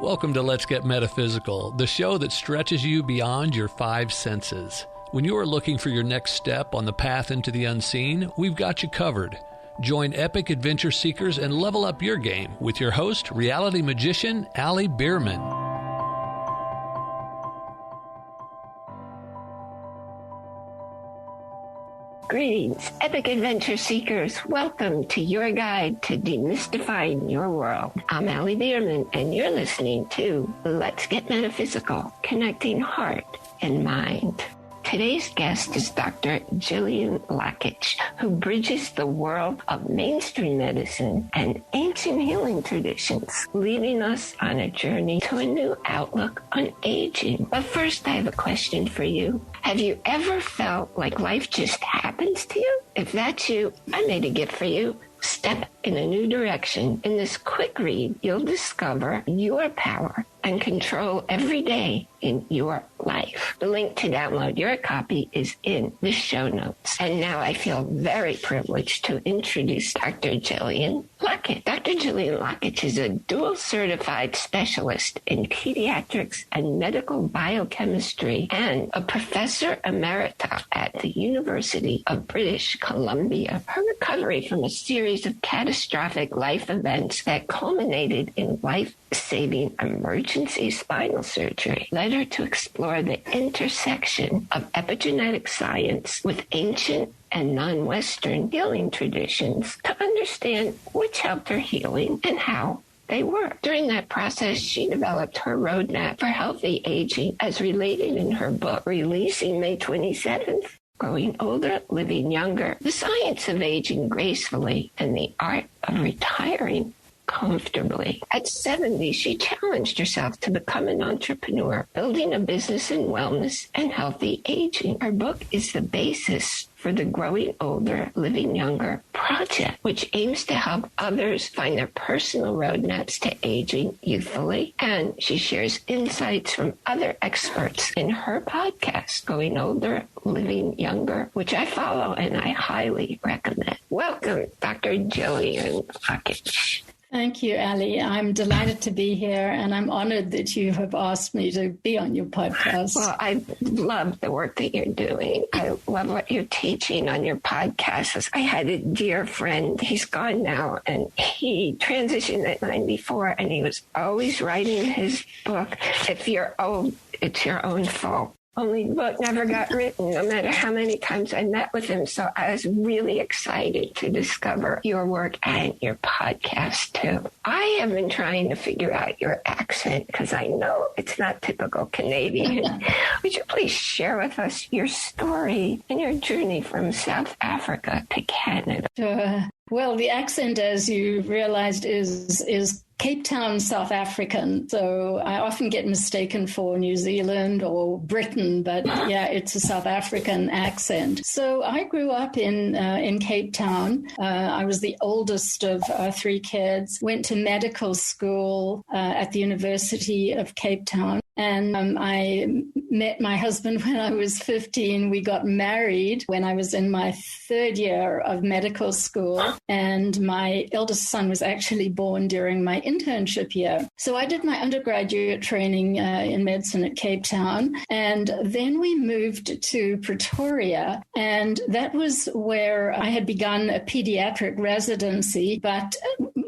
Welcome to Let's Get Metaphysical, the show that stretches you beyond your five senses. When you are looking for your next step on the path into the unseen, we've got you covered. Join epic adventure seekers and level up your game with your host, reality magician Allie Bierman. Greetings, epic adventure seekers. Welcome to your guide to demystifying your world. I'm Allie Bierman, and you're listening to Let's Get Metaphysical, connecting heart and mind. Today's guest is Dr. Gillian Lockitch, who bridges the world of mainstream medicine and ancient healing traditions, leading us on a journey to a new outlook on aging. But first, I have a question for you. Have you ever felt like life just happens to you? If that's you, I made a gift for you. Step in a new direction. In this quick read, you'll discover your power and control every day in your life. The link to download your copy is in the show notes. And now I feel very privileged to introduce Dr. Gillian Lockitch. Dr. Gillian Lockitch is a dual certified specialist in pediatrics and medical biochemistry and a professor emerita at the University of British Columbia. Her recovery from a series of catastrophic life events that culminated in life-saving emergency spinal surgery led her to explore the intersection of epigenetic science with ancient and non-Western healing traditions to understand which helped her healing and how they work. During that process, she developed her roadmap for healthy aging as related in her book, releasing May 27th, Growing Older, Living Younger, The Science of Aging Gracefully and the Art of Retiring Comfortably. At 70, she challenged herself to become an entrepreneur, building a business in wellness and healthy aging. Her book is the basis for the Growing Older, Living Younger project, which aims to help others find their personal roadmaps to aging youthfully. And she shares insights from other experts in her podcast, Growing Older, Living Younger, which I follow and I highly recommend. Welcome, Dr. Gillian Lockitch. Thank you, Allie. I'm delighted to be here, and I'm honored that you have asked me to be on your podcast. Well, I love the work that you're doing. I love what you're teaching on your podcast. I had a dear friend, he's gone now, and he transitioned at 94, and he was always writing his book, "If you're old, it's your own fault." Only the book never got written, no matter how many times I met with him. So I was really excited to discover your work and your podcast, too. I have been trying to figure out your accent because I know it's not typical Canadian. Would you please share with us your story and your journey from South Africa to Canada? Sure. Well, the accent, as you realized, is Cape Town, South African. So I often get mistaken for New Zealand or Britain, but yeah, it's a South African accent. So I grew up in Cape Town. I was the oldest of three kids, went to medical school at the University of Cape Town. And I met my husband when I was 15. We got married when I was in my third year of medical school. And my eldest son was actually born during my internship year. So I did my undergraduate training in medicine at Cape Town. And then we moved to Pretoria. And that was where I had begun a pediatric residency. But,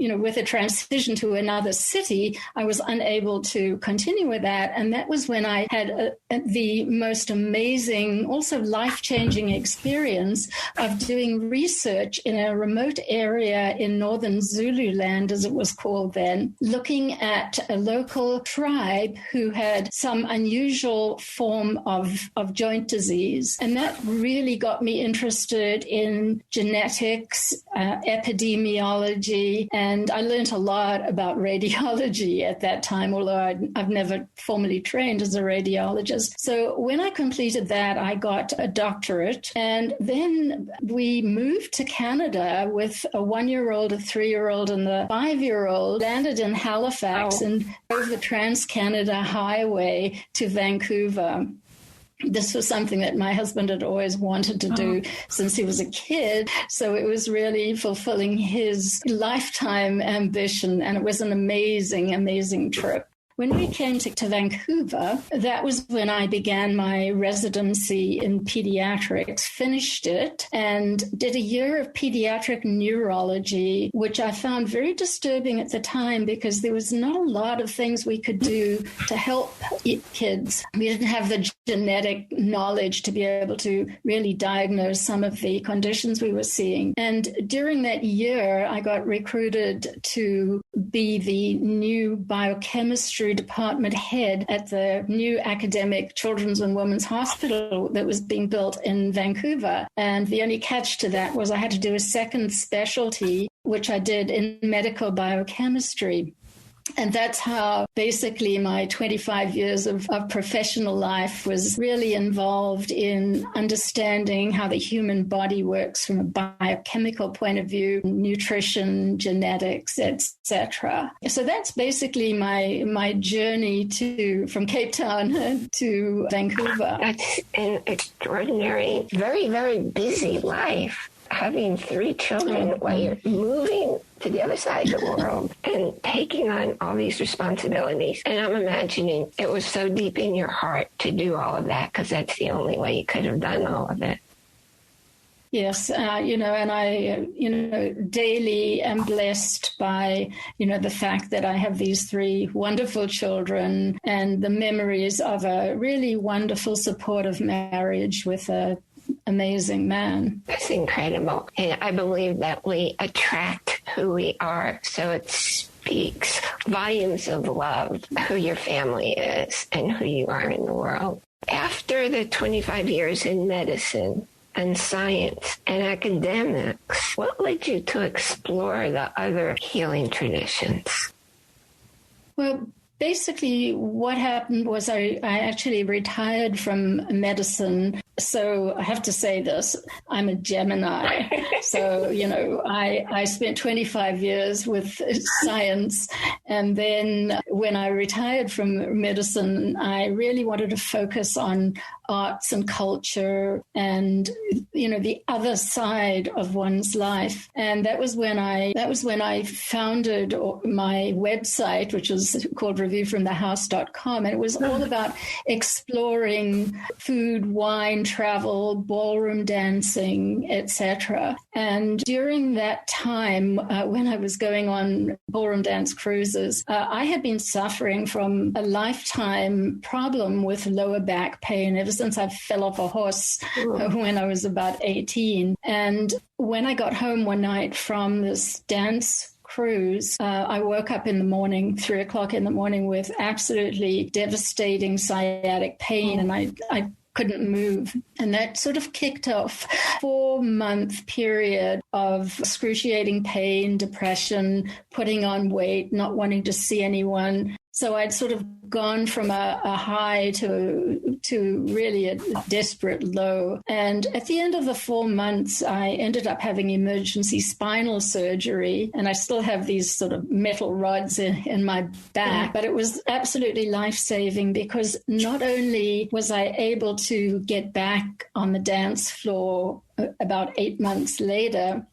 with a transition to another city, I was unable to continue with that. And that was when I had the most amazing, also life-changing experience of doing research in a remote area in northern Zululand, as it was called then, looking at a local tribe who had some unusual form of joint disease. And that really got me interested in genetics, epidemiology, and I learned a lot about radiology at that time, although I've never formally trained as a radiologist. So when I completed that, I got a doctorate. And then we moved to Canada with a 1-year-old, a 3-year-old, and the 5-year-old, landed in Halifax and drove the Trans-Canada Highway to Vancouver. This was something that my husband had always wanted to do since he was a kid. So it was really fulfilling his lifetime ambition. And it was an amazing, amazing trip. When we came to Vancouver, that was when I began my residency in pediatrics, finished it, and did a year of pediatric neurology, which I found very disturbing at the time because there was not a lot of things we could do to help kids. We didn't have the genetic knowledge to be able to really diagnose some of the conditions we were seeing. And during that year, I got recruited to be the new biochemistry department head at the new academic children's and women's hospital that was being built in Vancouver. And the only catch to that was I had to do a second specialty, which I did in medical biochemistry. And that's how basically my 25 years of professional life was really involved in understanding how the human body works from a biochemical point of view, nutrition, genetics, etc. So that's basically my journey from Cape Town to Vancouver. That's an extraordinary, very, very busy life. Having 3 children while you're moving to the other side of the world and taking on all these responsibilities. And I'm imagining it was so deep in your heart to do all of that because that's the only way you could have done all of it. Yes, and I, daily am blessed by, the fact that I have these 3 wonderful children and the memories of a really wonderful, supportive marriage with a amazing man. That's incredible. And I believe that we attract who we are. So it speaks volumes of love, who your family is and who you are in the world. After the 25 years in medicine and science and academics, what led you to explore the other healing traditions? Well, basically what happened was I actually retired from medicine. So I have to say this, I'm a Gemini. So, I spent 25 years with science. And then when I retired from medicine, I really wanted to focus on arts and culture and, the other side of one's life. And that was when I founded my website, which was called reviewfromthehouse.com. And it was all about exploring food, wine, travel, ballroom dancing, etc. And during that time, when I was going on ballroom dance cruises, I had been suffering from a lifetime problem with lower back pain ever since I fell off a horse when I was about 18. And when I got home one night from this dance cruise, I woke up in the morning, 3:00 in the morning, with absolutely devastating sciatic pain, and I couldn't move. And that sort of kicked off a 4-month period of excruciating pain, depression, putting on weight, not wanting to see anyone. So I'd sort of gone from a high to really a desperate low. And at the end of the 4 months, I ended up having emergency spinal surgery. And I still have these sort of metal rods in my back. But it was absolutely life-saving because not only was I able to get back on the dance floor about 8 months later,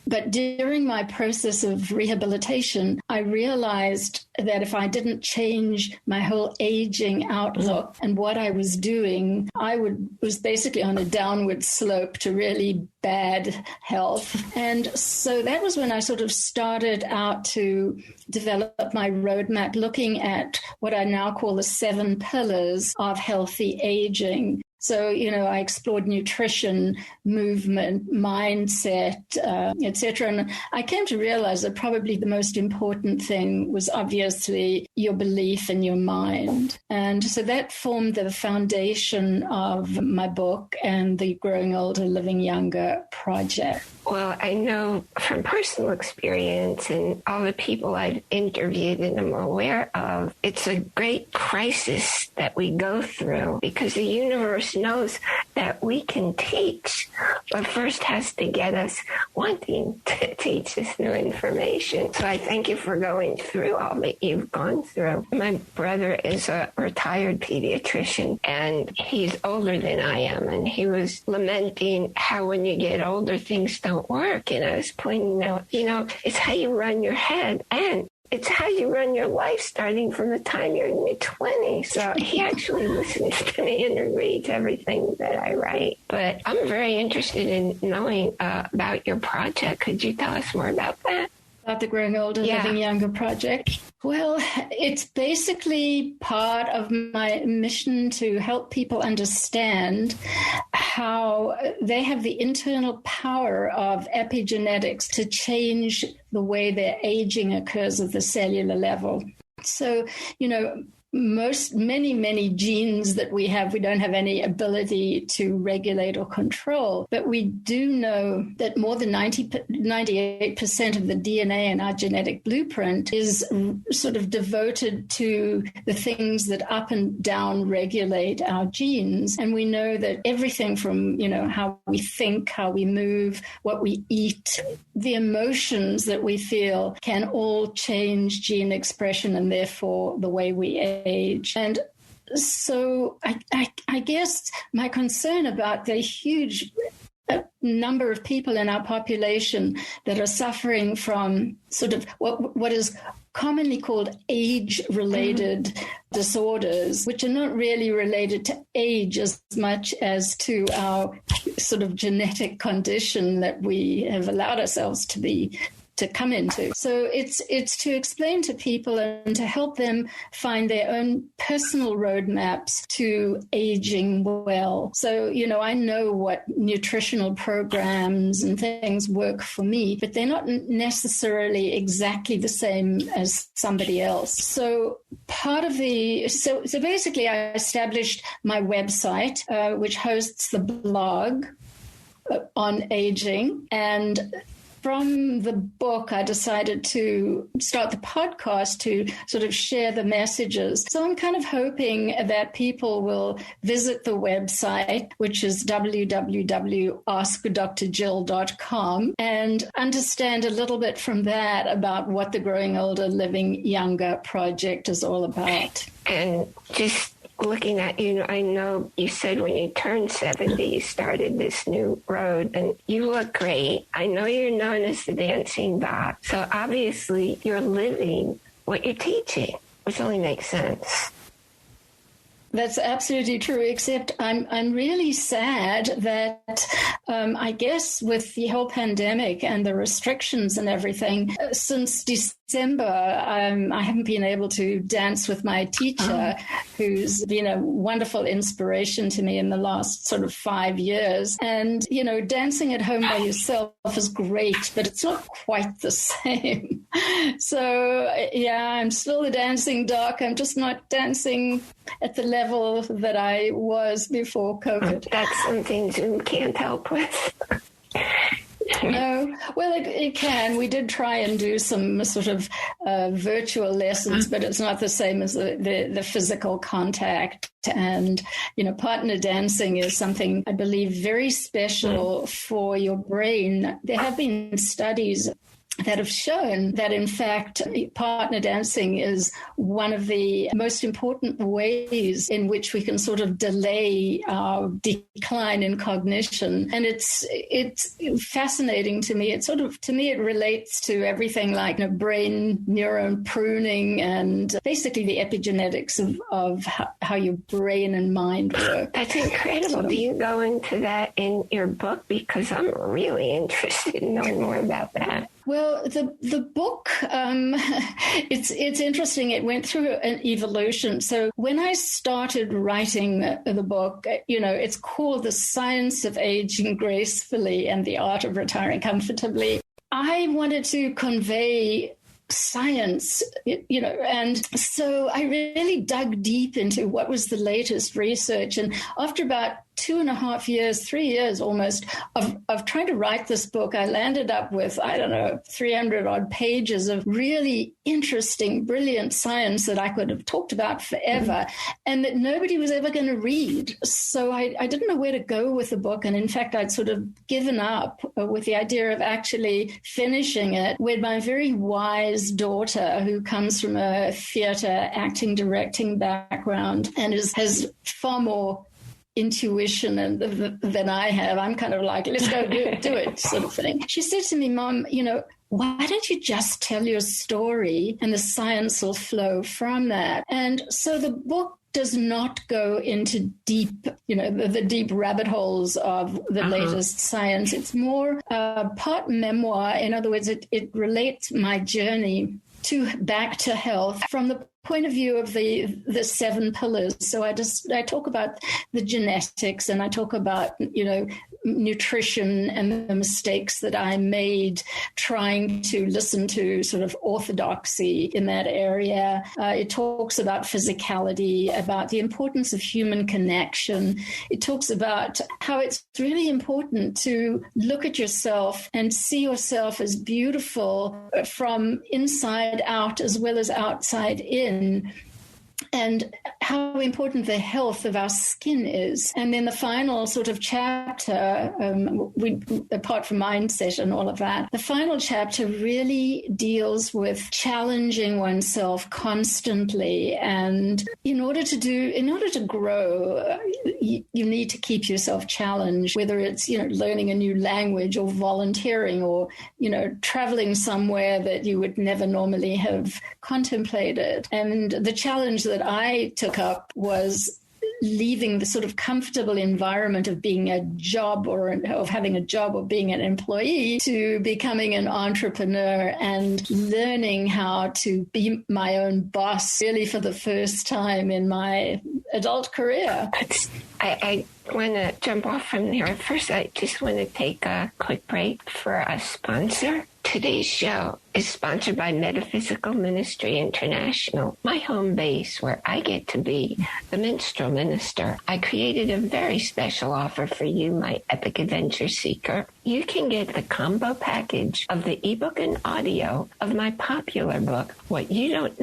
but during my process of rehabilitation, I realized that if I didn't change my whole aging outlook and what I was doing, I was basically on a downward slope to really bad health. And so that was when I sort of started out to develop my roadmap, looking at what I now call the 7 pillars of healthy aging. So, I explored nutrition, movement, mindset, etc. And I came to realize that probably the most important thing was obviously your belief in your mind. And so that formed the foundation of my book and the Growing Older, Living Younger project. Well, I know from personal experience and all the people I've interviewed and I'm aware of, it's a great crisis that we go through because the universe knows that we can teach, but first has to get us wanting to teach this new information. So I thank you for going through all that you've gone through. My brother is a retired pediatrician, and he's older than I am, and he was lamenting how when you get older, things don't work. And I was pointing out, it's how you run your head. And it's how you run your life starting from the time you're in mid-20s. So he actually listens to me and reads everything that I write. But I'm very interested in knowing about your project. Could you tell us more about that? About the Growing Older, Living Younger project? Well, it's basically part of my mission to help people understand how they have the internal power of epigenetics to change the way their aging occurs at the cellular level. So, many genes that we have, we don't have any ability to regulate or control. But we do know that more than 98% of the DNA in our genetic blueprint is sort of devoted to the things that up and down regulate our genes. And we know that everything from, how we think, how we move, what we eat, the emotions that we feel can all change gene expression and therefore the way we age. And so I guess my concern about the huge number of people in our population that are suffering from sort of what is commonly called age-related disorders, which are not really related to age as much as to our sort of genetic condition that we have allowed ourselves to come into. So it's to explain to people and to help them find their own personal roadmaps to aging well. So, I know what nutritional programs and things work for me, but they're not necessarily exactly the same as somebody else. So so basically I established my website, which hosts the blog on aging, and from the book, I decided to start the podcast to sort of share the messages. So I'm kind of hoping that people will visit the website, which is www.askdrjill.com, and understand a little bit from that about what the Growing Older, Living Younger project is all about. And just looking at you, I know you said when you turned 70, you started this new road, and you look great. I know you're known as the dancing doc, so obviously you're living what you're teaching, which only makes sense. That's absolutely true, except I'm really sad that I guess with the whole pandemic and the restrictions and everything, since December, I haven't been able to dance with my teacher, who's been a wonderful inspiration to me in the last sort of 5 years. And, dancing at home by yourself is great, but it's not quite the same. So, I'm still a dancing doc. I'm just not dancing at the level that I was before COVID. That's something Zoom can't help with. No, well, it can. We did try and do some sort of virtual lessons, but it's not the same as the physical contact. And, partner dancing is something I believe very special for your brain. There have been studies that have shown that, in fact, partner dancing is one of the most important ways in which we can sort of delay our decline in cognition. And it's fascinating to me. To me, it relates to everything like brain neuron pruning and basically the epigenetics of how your brain and mind work. That's incredible. Do you go into that in your book? Because I'm really interested in knowing more about that. Well, the book, it's interesting. It went through an evolution. So when I started writing the book, it's called The Science of Aging Gracefully and the Art of Retiring Comfortably. I wanted to convey science, and so I really dug deep into what was the latest research. And after about 2.5 years, 3 years almost of trying to write this book, I landed up with, 300 odd pages of really interesting, brilliant science that I could have talked about forever and that nobody was ever going to read. So I didn't know where to go with the book. And in fact, I'd sort of given up with the idea of actually finishing it when my very wise daughter, who comes from a theater acting, directing background and has far more intuition than I have. I'm kind of like, let's go do it sort of thing. She said to me, Mom, why don't you just tell your story and the science will flow from that? And so the book does not go into deep, the deep rabbit holes of the latest science. It's more part memoir. In other words, it relates my journey back to health from the point of view of the 7 pillars. So I talk about the genetics, and I talk about, nutrition and the mistakes that I made trying to listen to sort of orthodoxy in that area. It talks about physicality, about the importance of human connection. It talks about how it's really important to look at yourself and see yourself as beautiful from inside out as well as outside in, and how important the health of our skin is. And then the final sort of chapter, apart from mindset and all of that, the final chapter really deals with challenging oneself constantly. And in order to grow, you need to keep yourself challenged, whether it's, learning a new language or volunteering or, traveling somewhere that you would never normally have contemplated. And the challenge that I took up was leaving the sort of comfortable environment of being a job or of having a job or being an employee to becoming an entrepreneur and learning how to be my own boss really for the first time in my adult career. I want to jump off from there. First, I just want to take a quick break for a sponsor. Today's show is sponsored by Metaphysical Ministry International, my home base where I get to be the minstrel minister. I created a very special offer for you, my epic adventure seeker. You can get the combo package of the ebook and audio of my popular book, What You Don't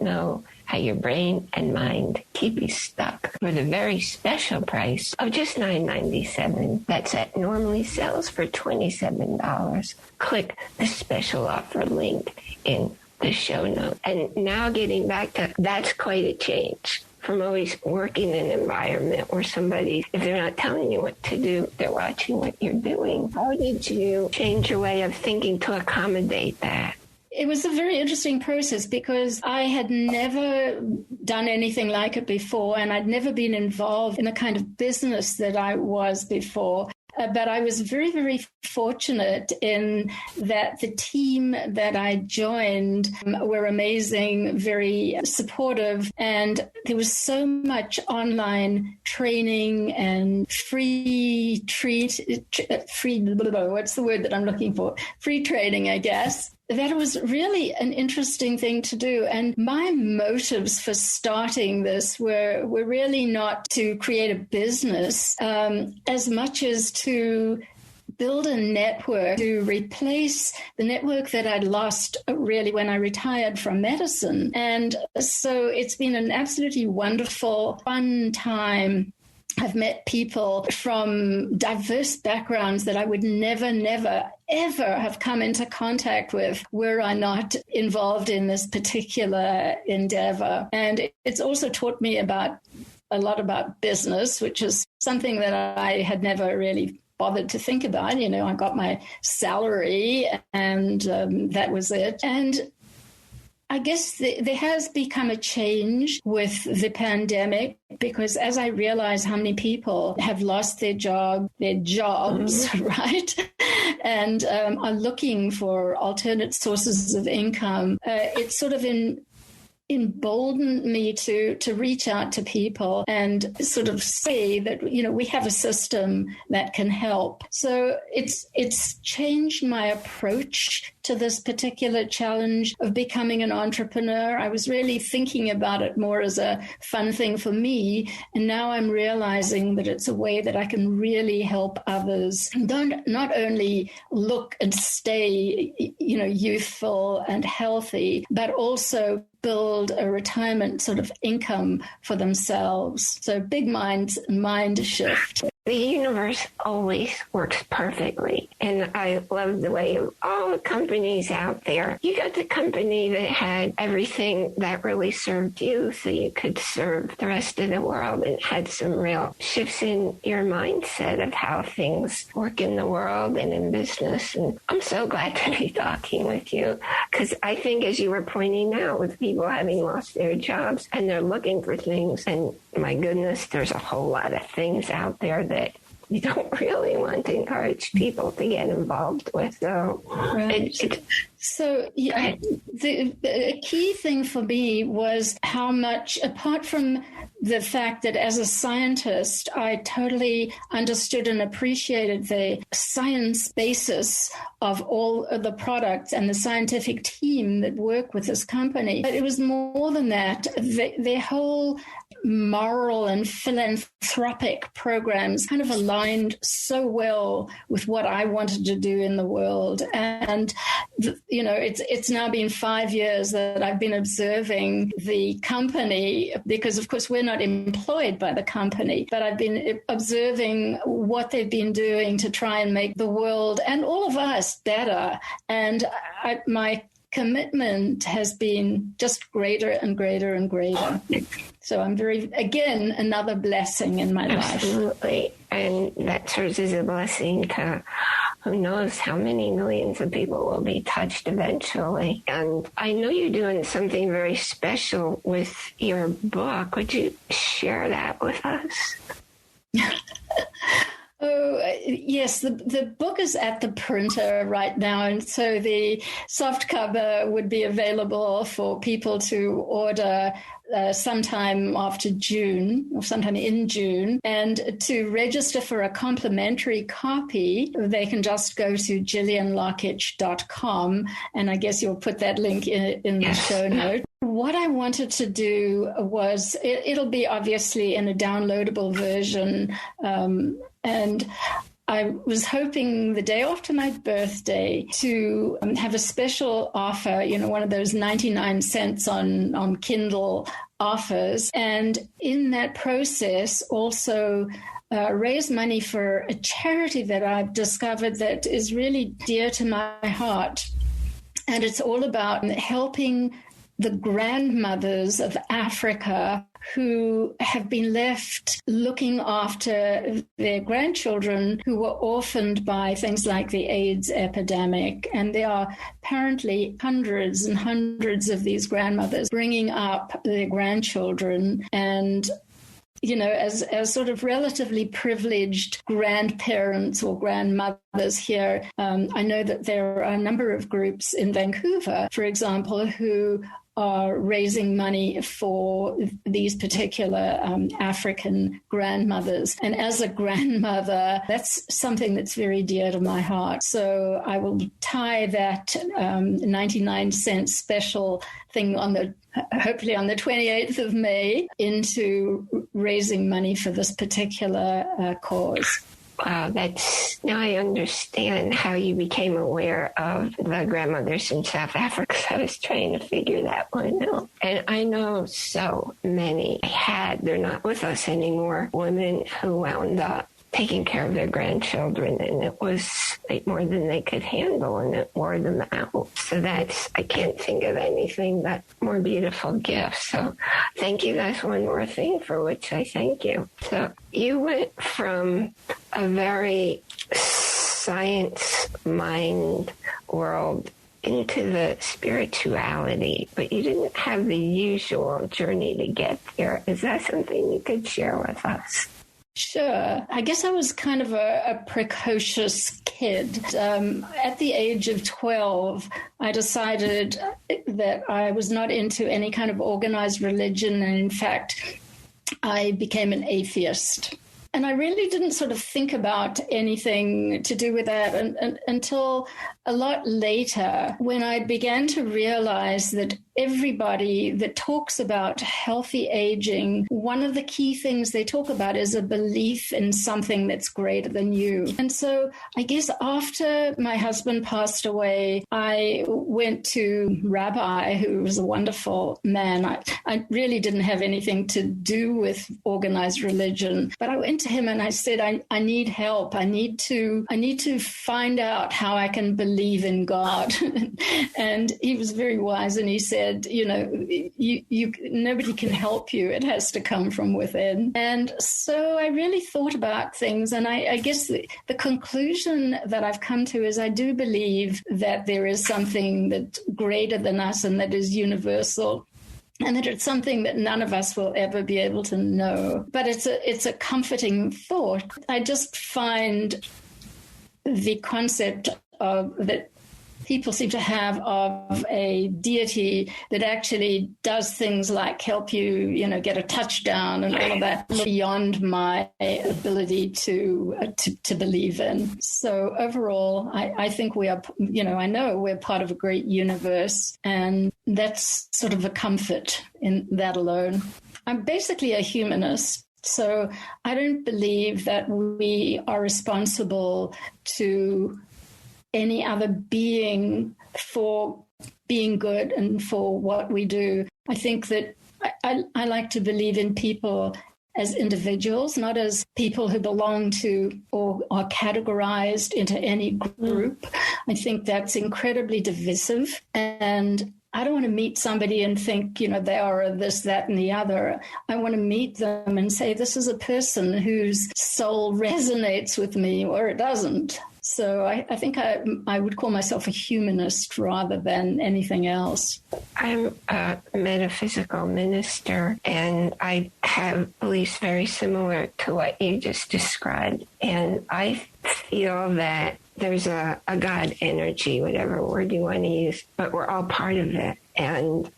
Know, How Your Brain and Mind Keep You Stuck, for the very special price of just $9.97. That normally sells for $27. Click the special offer link in the show notes. And now getting back to, that's quite a change from always working in an environment where somebody, if they're not telling you what to do, they're watching what you're doing. How did you change your way of thinking to accommodate that? It was a very interesting process because I had never done anything like it before, and I'd never been involved in the kind of business that I was before. But I was very, very fortunate in that the team that I joined were amazing, very supportive, and there was so much online training and free training, I guess. That was really an interesting thing to do. And my motives for starting this were really not to create a business as much as to build a network to replace the network that I'd lost really when I retired from medicine. And so it's been an absolutely wonderful, fun time. I've met people from diverse backgrounds that I would never, ever have come into contact with were I not involved in this particular endeavor. And it's also taught me a lot about business, which is something that I had never really bothered to think about. I got my salary and that was it. And I guess there has become a change with the pandemic because as I realize how many people have lost their jobs, right, and are looking for alternate sources of income, it's sort of emboldened me to reach out to people and sort of say that, we have a system that can help. So it's changed my approach to this particular challenge of becoming an entrepreneur. I was really thinking about it more as a fun thing for me. And now I'm realizing that it's a way that I can really help others. Not only look and stay, youthful and healthy, but also build a retirement sort of income for themselves. So big mind shift. the universe always works perfectly. And I love the way of all the companies out there. You got the company that had everything that really served you so you could serve the rest of the world, and had some real shifts in your mindset of how things work in the world and in business. And I'm so glad to be talking with you, because I think, as you were pointing out, with people having lost their jobs and they're looking for things, and my goodness, there's a whole lot of things out there that you don't really want to encourage people to get involved with. So, right. So yeah, the key thing for me was how much, apart from the fact that as a scientist, I totally understood and appreciated the science basis of all of the products and the scientific team that work with this company. But it was more than that. Their whole moral and philanthropic programs kind of aligned so well with what I wanted to do in the world. And, you know, it's now been 5 years that I've been observing the company, because, of course, we're not employed by the company, but I've been observing what they've been doing to try and make the world and all of us better. And my commitment has been just greater and greater and greater. So I'm again, another blessing in my life. Absolutely. And that serves as a blessing to who knows how many millions of people will be touched eventually. And I know you're doing something very special with your book. Would you share that with us? Oh, yes, the book is at the printer right now, and so the soft cover would be available for people to order sometime after June, or sometime in June. And to register for a complimentary copy, they can just go to GillianLockitch.com, and I guess you'll put that link in the show note. What I wanted to do was, it'll be obviously in a downloadable version, and I was hoping the day after my birthday to have a special offer, you know, one of those 99 cents on Kindle offers. And in that process, also raise money for a charity that I've discovered that is really dear to my heart. And it's all about helping the grandmothers of Africa who have been left looking after their grandchildren who were orphaned by things like the AIDS epidemic. And there are apparently hundreds and hundreds of these grandmothers bringing up their grandchildren. And you know, as sort of relatively privileged grandparents or grandmothers here, I know that there are a number of groups in Vancouver, for example, who are raising money for these particular African grandmothers. And as a grandmother, that's something that's very dear to my heart. So I will tie that 99 cent special thing hopefully on the 28th of May into raising money for this particular cause. Wow, now I understand how you became aware of the grandmothers in South Africa. I was trying to figure that one out. And I know so many they're not with us anymore, women who wound up taking care of their grandchildren, and it was like more than they could handle, and it wore them out. So I can't think of anything but more beautiful gifts. So thank you. That's one more thing for which I thank you. So you went from a very science mind world into the spirituality, but you didn't have the usual journey to get there. Is that something you could share with us? Sure. I guess I was kind of a precocious kid. At the age of 12, I decided that I was not into any kind of organized religion. And in fact, I became an atheist. And I really didn't sort of think about anything to do with that until a lot later, when I began to realize that everybody that talks about healthy aging, one of the key things they talk about is a belief in something that's greater than you. And so I guess after my husband passed away, I went to Rabbi, who was a wonderful man. I really didn't have anything to do with organized religion, but I went to him and I said, I need help. I need to find out how I can believe in God. And he was very wise, and he said, nobody can help you. It has to come from within. And so I really thought about things, and I guess the conclusion that I've come to is I do believe that there is something that's greater than us and that is universal, and that it's something that none of us will ever be able to know. But it's a comforting thought. I just find the concept of that people seem to have of a deity that actually does things like help you, get a touchdown and all of that beyond my ability to believe in. So overall, I think we are, I know we're part of a great universe, and that's sort of a comfort in that alone. I'm basically a humanist. So I don't believe that we are responsible to any other being for being good and for what we do. I think that I like to believe in people as individuals, not as people who belong to or are categorized into any group. I think that's incredibly divisive. And I don't want to meet somebody and think, they are this, that, and the other. I want to meet them and say, this is a person whose soul resonates with me or it doesn't. So I think I would call myself a humanist rather than anything else. I'm a metaphysical minister, and I have beliefs very similar to what you just described. And I feel that there's a God energy, whatever word you want to use, but we're all part of it. And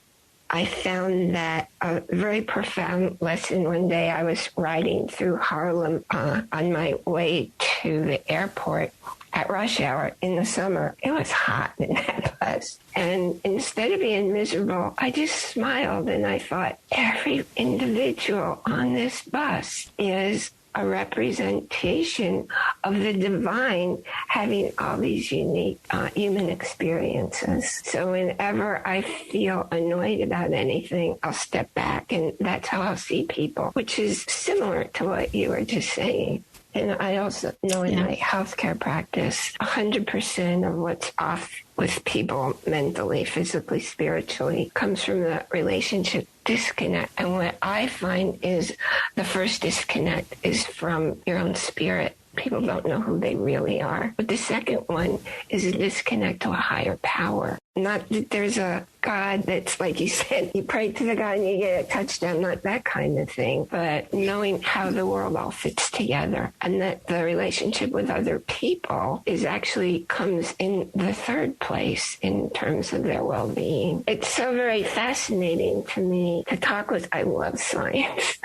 I found that a very profound lesson one day. I was riding through Harlem on my way to the airport at rush hour in the summer. It was hot in that bus. And instead of being miserable, I just smiled, and I thought, every individual on this bus is a representation of the divine having all these unique human experiences. So whenever I feel annoyed about anything, I'll step back, and that's how I'll see people, which is similar to what you were just saying. And I also know in my healthcare practice, 100% of what's off with people mentally, physically, spiritually comes from the relationship disconnect. And what I find is the first disconnect is from your own spirit. People don't know who they really are. But the second one is a disconnect to a higher power. Not that there's a God that's, like you said, you pray to the God and you get a touchdown, not that kind of thing, but knowing how the world all fits together, and that the relationship with other people comes in the third place in terms of their well-being. It's so very fascinating to me to talk with. I love science.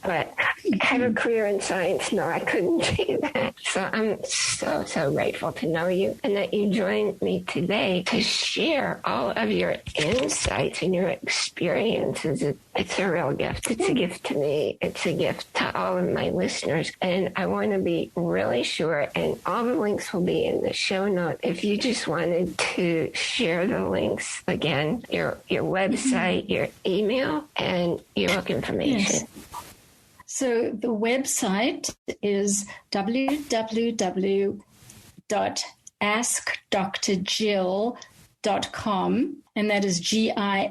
But have a career in science? No, I couldn't do that. So I'm so grateful to know you, and that you joined me today to share all of your insights and your experiences. It's a real gift. It's a gift to me. It's a gift to all of my listeners. And I want to be really sure, and all the links will be in the show note. If you just wanted to share the links again, your website, your email, and your book information. Yes. So the website is www.askdrjill.com, and that is GILL.com.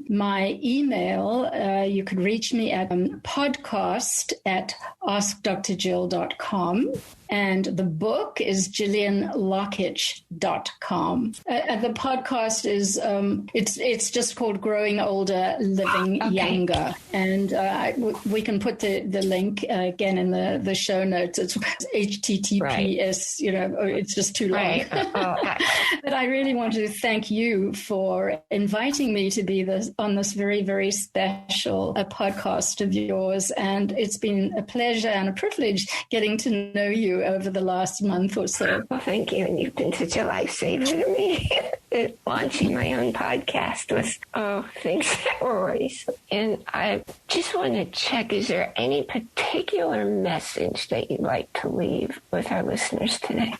My email, you could reach me at podcast@askdrjill.com. And the book is GillianLockitch.com. The podcast is, it's just called Growing Older, Living Younger. And we can put the link again in the show notes. It's HTTPS, it's just too long. Right. But I really want to thank you for inviting me to be on this very, very special podcast of yours. And it's been a pleasure and a privilege getting to know you over the last month or so. Well, thank you. And you've been such a lifesaver to me. Launching my own podcast was, things that were worrisome. And I just want to check, is there any particular message that you'd like to leave with our listeners today?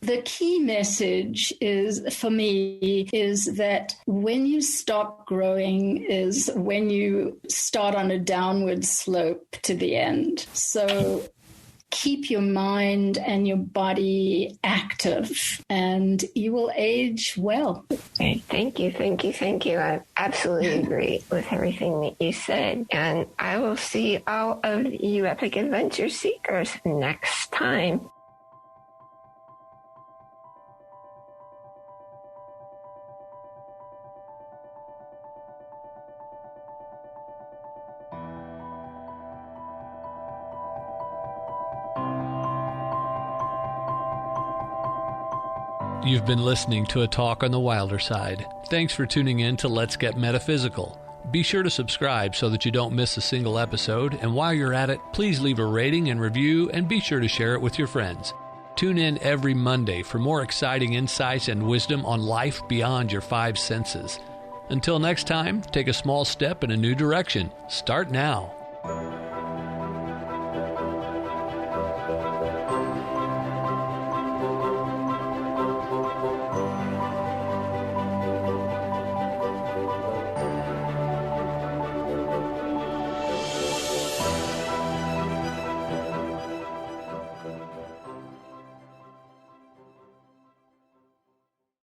The key message is, for me, is that when you stop growing is when you start on a downward slope to the end. So keep your mind and your body active, and you will age well. Okay, thank you. I absolutely agree with everything that you said. And I will see all of you Epic Adventure Seekers next time. You've been listening to a talk on the wilder side. Thanks for tuning in to Let's Get Metaphysical. Be sure to subscribe so that you don't miss a single episode, and while you're at it, please leave a rating and review, and be sure to share it with your friends. Tune in every Monday for more exciting insights and wisdom on life beyond your five senses. Until next time, take a small step in a new direction. Start now.